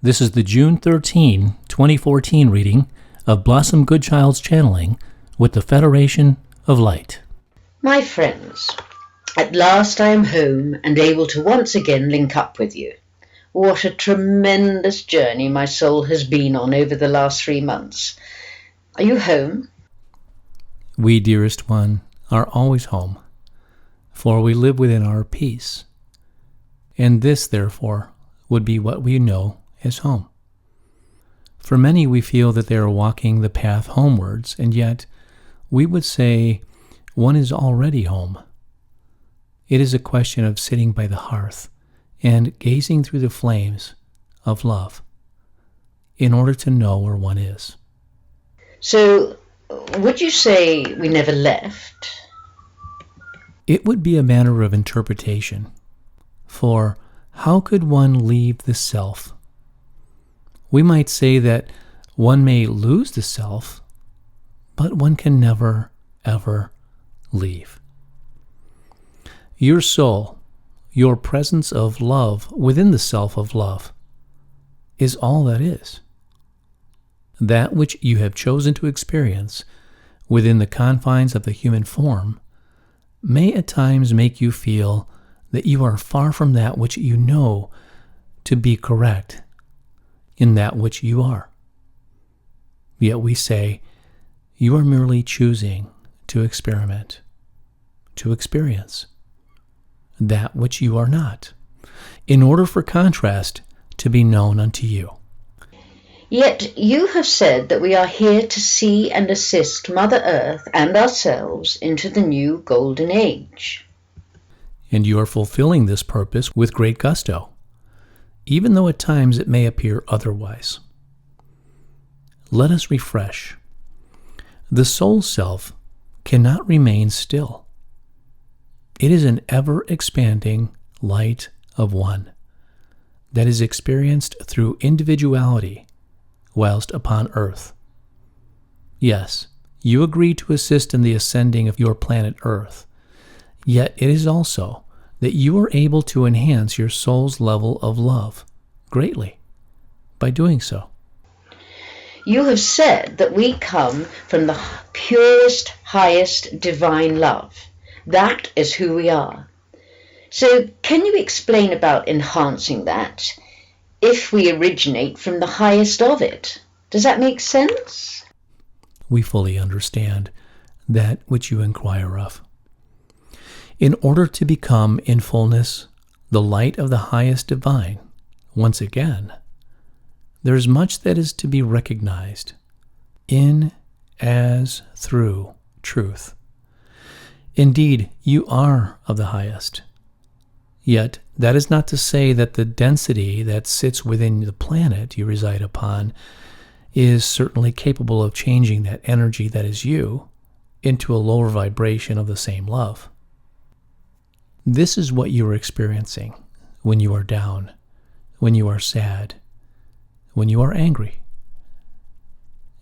This is the June 13, 2014 reading of Blossom Goodchild's channeling with the Federation of Light. My friends, at last I am home and able to once again link up with you. What a tremendous journey my soul has been on over the last 3 months. Are you home? We, dearest one, are always home, for we live within our peace. And this, therefore, would be what we know as home. For many, we feel that they are walking the path homewards, and yet we would say one is already home. It is a question of sitting by the hearth and gazing through the flames of love in order to know where one is. So, would you say we never left? It would be a matter of interpretation, for how could one leave the self? We might say that one may lose the self, but one can never, ever leave. Your soul, your presence of love within the self of love, is all that is. That which you have chosen to experience within the confines of the human form may at times make you feel that you are far from that which you know to be correct in that which you are. Yet we say, you are merely choosing to experiment, to experience that which you are not, in order for contrast to be known unto you. Yet you have said that we are here to see and assist Mother Earth and ourselves into the new golden age. And you are fulfilling this purpose with great gusto, even though at times it may appear otherwise. Let us refresh. The soul self cannot remain still. It is an ever-expanding light of one that is experienced through individuality whilst upon earth. Yes, you agree to assist in the ascending of your planet Earth, yet it is also that you are able to enhance your soul's level of love greatly by doing so. You have said that we come from the purest, highest divine love. That is who we are. So can you explain about enhancing that if we originate from the highest of it? Does that make sense? We fully understand that which you inquire of. In order to become in fullness the light of the highest divine, once again, there is much that is to be recognized in, as, through truth. Indeed, you are of the highest. Yet, that is not to say that the density that sits within the planet you reside upon is certainly capable of changing that energy that is you into a lower vibration of the same love. This is what you are experiencing when you are down, when you are sad, when you are angry.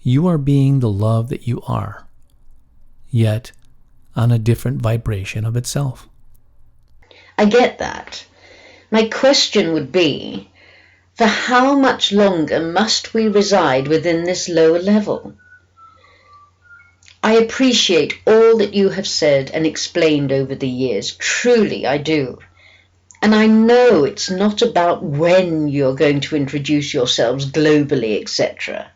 You are being the love that you are, yet on a different vibration of itself. I get that. My question would be, for how much longer must we reside within this lower level? I appreciate all that you have said and explained over the years. Truly, I do. And I know it's not about when you're going to introduce yourselves globally, etc.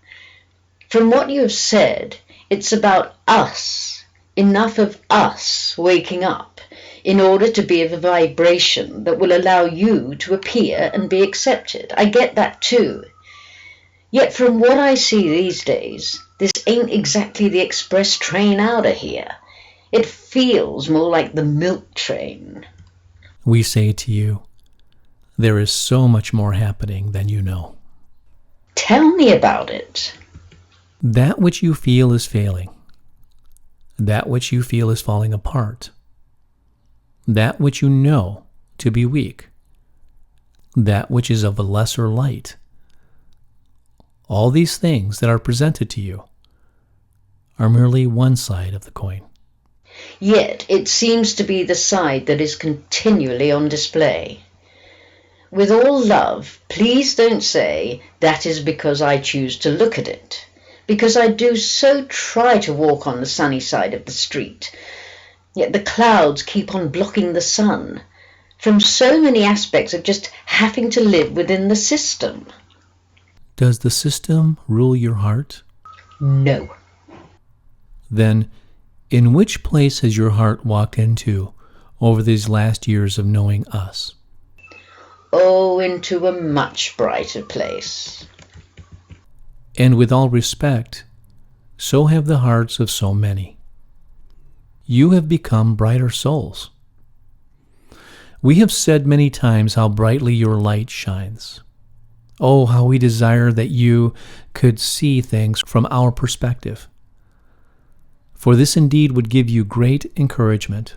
From what you have said, it's about us, enough of us waking up in order to be of a vibration that will allow you to appear and be accepted. I get that too. Yet from what I see these days, this ain't exactly the express train out of here. It feels more like the milk train. We say to you, there is so much more happening than you know. Tell me about it. That which you feel is failing. That which you feel is falling apart. That which you know to be weak. That which is of a lesser light. All these things that are presented to you are merely one side of the coin. Yet it seems to be the side that is continually on display. with all love, please don't say that is because I choose to look at it, because I do so try to walk on the sunny side of the street, yet the clouds keep on blocking the sun, from so many aspects of just having to live within the system. Does the system rule your heart? No. Then, in which place has your heart walked into over these last years of knowing us? Oh, into a much brighter place. And with all respect, so have the hearts of so many. You have become brighter souls. We have said many times how brightly your light shines. Oh, how we desire that you could see things from our perspective. For this indeed would give you great encouragement.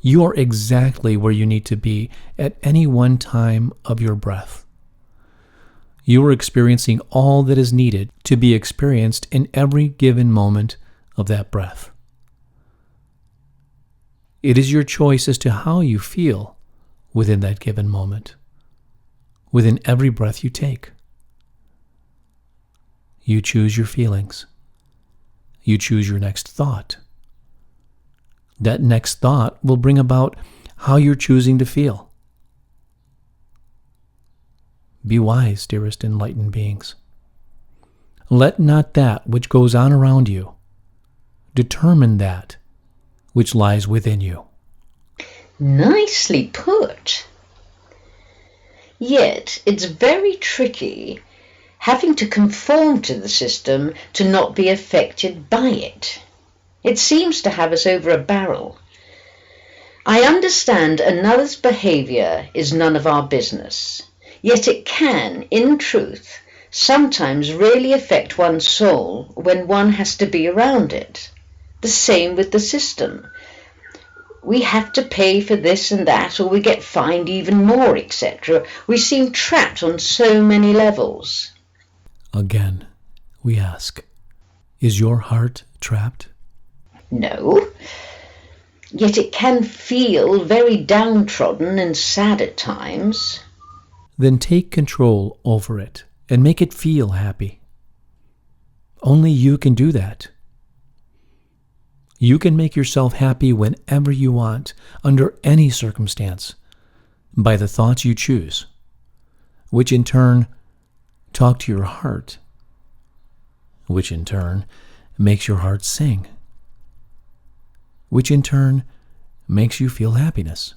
You are exactly where you need to be at any one time of your breath. You are experiencing all that is needed to be experienced in every given moment of that breath. It is your choice as to how you feel within that given moment, within every breath you take. You choose your feelings. You choose your next thought. That next thought will bring about how you're choosing to feel. Be wise, dearest enlightened beings. Let not that which goes on around you determine that which lies within you. Nicely put. Yet it's very tricky having to conform to the system to not be affected by it. It seems to have us over a barrel. I understand another's behavior is none of our business, yet it can, in truth, sometimes really affect one's soul when one has to be around it. The same with the system. We have to pay for this and that, or we get fined even more, etc. We seem trapped on so many levels. Again, we ask, is your heart trapped? No. Yet it can feel very downtrodden and sad at times. Then take control over it and make it feel happy. Only you can do that. You can make yourself happy whenever you want, under any circumstance, by the thoughts you choose, which in turn talk to your heart, which in turn makes your heart sing, which in turn makes you feel happiness.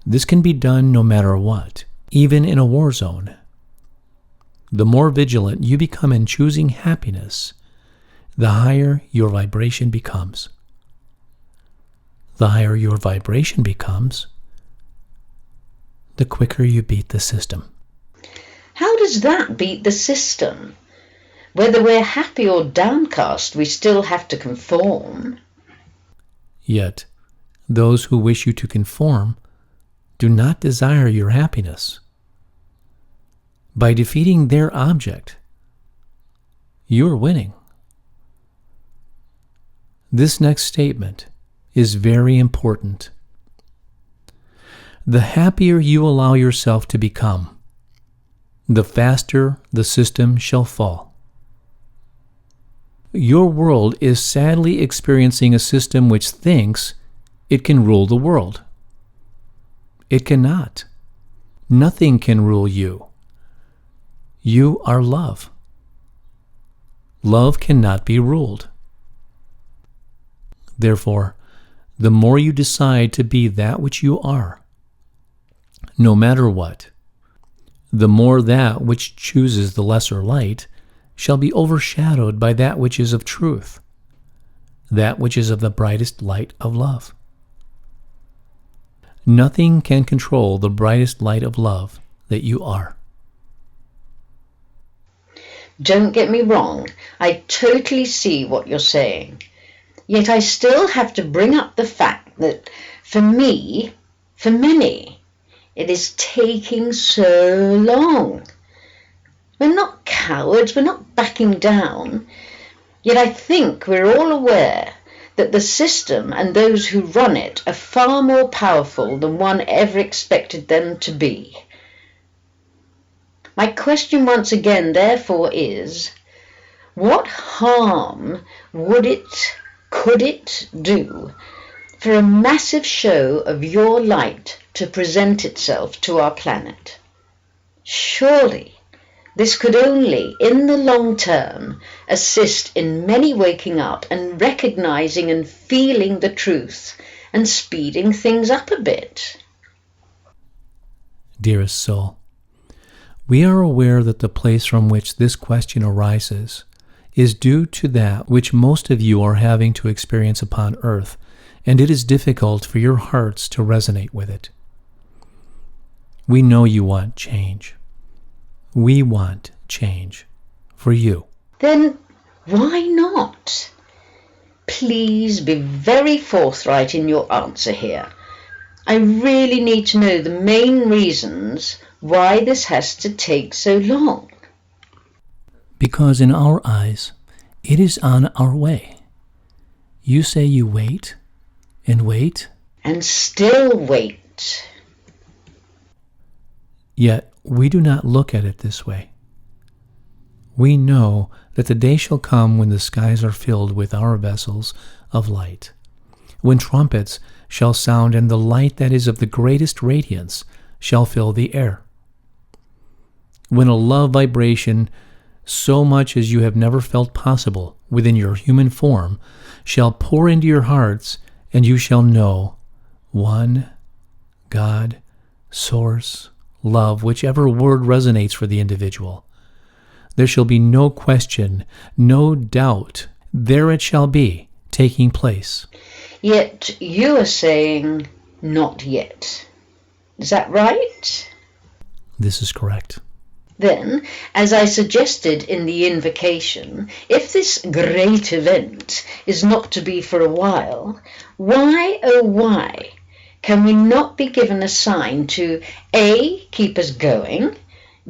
This can be done no matter what, even in a war zone. The more vigilant you become in choosing happiness, the higher your vibration becomes. The higher your vibration becomes, the quicker you beat the system. How does that beat the system? Whether we're happy or downcast, we still have to conform. Yet, those who wish you to conform do not desire your happiness. By defeating their object, you are winning. This next statement is very important. The happier you allow yourself to become, the faster the system shall fall. Your world is sadly experiencing a system which thinks it can rule the world. It cannot. Nothing can rule you. You are love. Love cannot be ruled. Therefore, the more you decide to be that which you are, no matter what, the more that which chooses the lesser light shall be overshadowed by that which is of truth, that which is of the brightest light of love. Nothing can control the brightest light of love that you are. Don't get me wrong, I totally see what you're saying. Yet I still have to bring up the fact that for me, for many, it is taking so long. We're not cowards, we're not backing down. Yet I think we're all aware that the system and those who run it are far more powerful than one ever expected them to be. My question once again, therefore, is, what harm could it do for a massive show of your light to present itself to our planet? Surely this could only, in the long term, assist in many waking up and recognizing and feeling the truth and speeding things up a bit. Dearest soul, we are aware that the place from which this question arises is due to that which most of you are having to experience upon earth, and it is difficult for your hearts to resonate with it. We know you want change. We want change for you. Then why not? Please be very forthright in your answer here. I really need to know the main reasons why this has to take so long. Because in our eyes, it is on our way. You say you wait and wait. And still wait. Yet we do not look at it this way. We know that the day shall come when the skies are filled with our vessels of light, when trumpets shall sound and the light that is of the greatest radiance shall fill the air, when a love vibration so much as you have never felt possible within your human form shall pour into your hearts, and you shall know one God, source, love, whichever word resonates for the individual. There shall be no question, no doubt. There it shall be, taking place. Yet you are saying, not yet. Is that right? This is correct. Then, as I suggested in the invocation, if this great event is not to be for a while, why, oh why, can we not be given a sign to A, keep us going,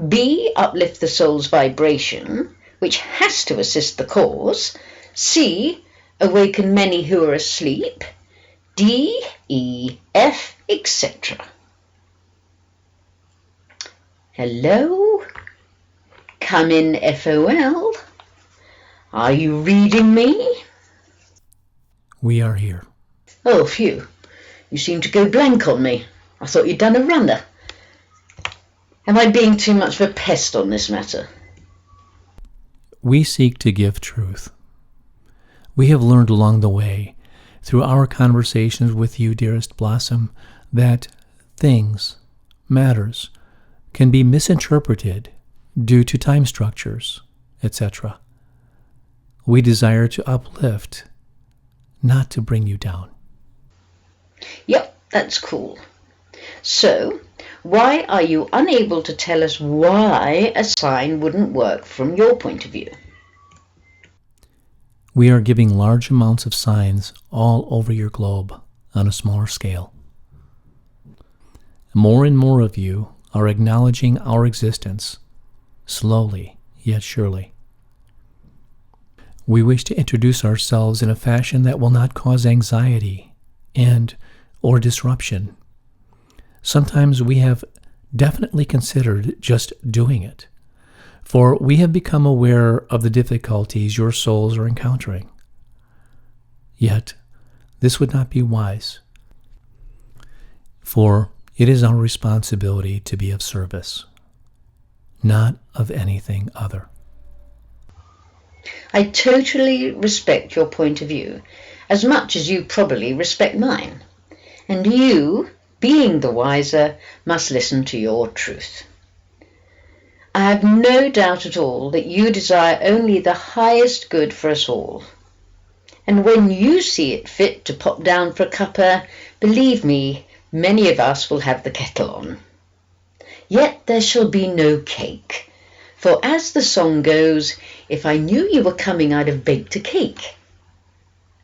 B, uplift the soul's vibration, which has to assist the cause, C, awaken many who are asleep, D, E, F, etc. Hello? Come in, FOL. Are you reading me? We are here. Oh, phew. You seem to go blank on me. I thought you'd done a runner. Am I being too much of a pest on this matter? We seek to give truth. We have learned along the way, through our conversations with you, dearest Blossom, that things, matters, can be misinterpreted due to time structures, etc. We desire to uplift, not to bring you down. Yep, that's cool. So, why are you unable to tell us why a sign wouldn't work from your point of view? We are giving large amounts of signs all over your globe on a smaller scale. More and more of you are acknowledging our existence, slowly yet surely. We wish to introduce ourselves in a fashion that will not cause anxiety or disruption. Sometimes we have definitely considered just doing it, for we have become aware of the difficulties your souls are encountering. Yet, this would not be wise, for it is our responsibility to be of service, not of anything other. I totally respect your point of view, as much as you probably respect mine. And you, being the wiser, must listen to your truth. I have no doubt at all that you desire only the highest good for us all. And when you see it fit to pop down for a cuppa, believe me, many of us will have the kettle on. Yet there shall be no cake, for as the song goes, if I knew you were coming, I'd have baked a cake.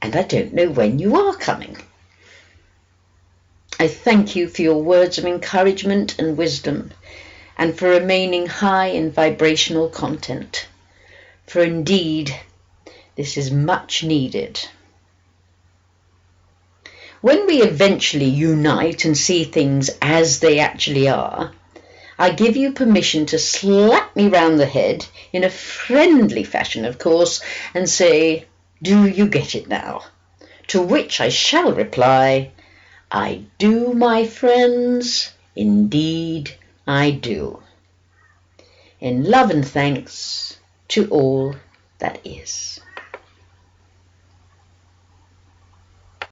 And I don't know when you are coming. I thank you for your words of encouragement and wisdom, and for remaining high in vibrational content. For indeed, this is much needed. When we eventually unite and see things as they actually are, I give you permission to slap me round the head, in a friendly fashion, of course, and say, "Do you get it now?" To which I shall reply, "I do, my friends, indeed I do." In love and thanks to all that is.